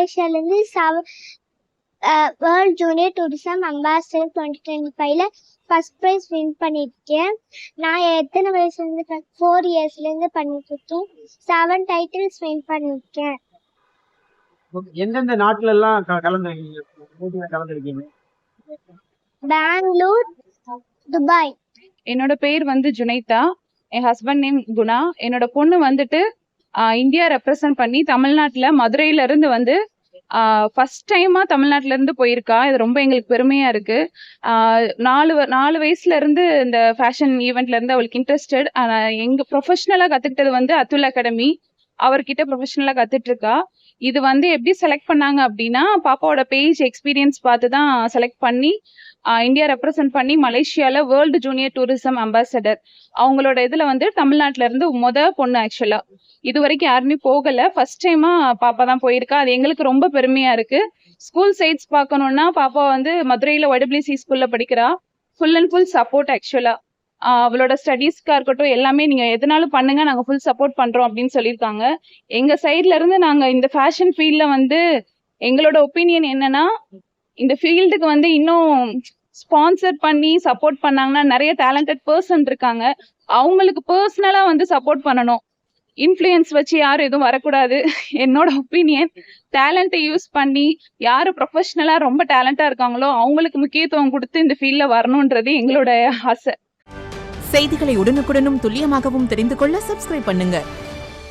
மலேசியாலேருந்து world junior tourism ambassador 2025ல first prize win பண்ணியிருக்கேன். நான் எத்தனை வயசுலேருந்து 4 இயர்ஸ்லேருந்து பண்ணிட்டு இருக்கேன். 7 டைட்டில்ஸ் வின் பண்ணியிருக்கேன். எந்தெந்த நாட்டுல எல்லாம் கலந்துருக்கீங்க? பெங்களூர், துபாய். என்னோட பேர் வந்து ஜுனைதா. என் ஹஸ்பண்ட் நேம் குணா. என்னோட பொண்ணு வந்துட்டு இந்தியா ரெப்ரசன்ட் பண்ணி தமிழ்நாட்டுல மதுரையில இருந்து வந்து ஃபர்ஸ்ட் டைமா தமிழ்நாட்டுல இருந்து போயிருக்கா. இது ரொம்ப எங்களுக்கு பெருமையா இருக்கு. 4 வயசுல இருந்து இந்த ஃபேஷன் ஈவெண்ட்ல இருந்து அவளுக்கு இன்ட்ரெஸ்டட். எங்க ப்ரொஃபஷனலா கத்துக்கிட்டது வந்து அத்துல் அகாடமி, அவர்கிட்ட ப்ரொஃபஷனலா கத்துட்டு இருக்கா. இது வந்து எப்படி செலக்ட் பண்ணாங்க அப்படின்னா, பாப்பாவோட பேஜ் எக்ஸ்பீரியன்ஸ் பார்த்து தான் செலக்ட் பண்ணி இந்தியா ரெப்ரசன்ட் பண்ணி மலேசியால வேர்ல்டு ஜூனியர் டூரிசம் அம்பாசடர் அவங்களோட இதுல வந்து தமிழ்நாட்டுல இருந்து பொண்ணு. ஆக்சுவலா இது வரைக்கும் யாருமே போகல, ஃபர்ஸ்ட் டைமா பாப்பா தான் போயிருக்கா. அது எங்களுக்கு ரொம்ப பெருமையா இருக்கு. ஸ்கூல் சைட்ஸ் பார்க்கணும்னா பாப்பா வந்து மதுரையில YWC ஸ்கூல்ல படிக்கிறா. Full and full support. ஆக்சுவலா அவளோட ஸ்டடீஸ்க்கா இருக்கட்டும் எல்லாமே நீங்க எதனாலும் பண்ணுங்க, நாங்க ஃபுல் சப்போர்ட் பண்றோம் அப்படின்னு சொல்லியிருக்காங்க. எங்க சைட்ல இருந்து நாங்க இந்த ஃபேஷன் ஃபீல்ட்ல வந்து எங்களோட ஒப்பீனியன் என்னன்னா, இந்த ஃபீல்டுக்கு வந்து இன்னும் ஸ்பான்சர் பண்ணி சப்போர்ட் பண்ணாங்கன்னா நிறைய டேலண்டட் பர்சன் இருக்காங்க, அவங்களுக்கு பர்சனலா வந்து சப்போர்ட் பண்ணணும். இன்ஃப்ளூயன்ஸ் வச்சு யாரும் எதுவும் வரக்கூடாது. என்னோட ஒப்பீனியன், டேலண்ட்டை யூஸ் பண்ணி யாரு ப்ரொஃபஷனலா ரொம்ப டேலண்டா இருக்காங்களோ அவங்களுக்கு முக்கியத்துவம் கொடுத்து இந்த ஃபீல்ட்ல வரணும்ன்றது எங்களோட ஆசை. செய்திகளை உடனுக்குடனும் துல்லியமாகவும் தெரிந்து கொள்ள சப்ஸ்கிரைப் பண்ணுங்க.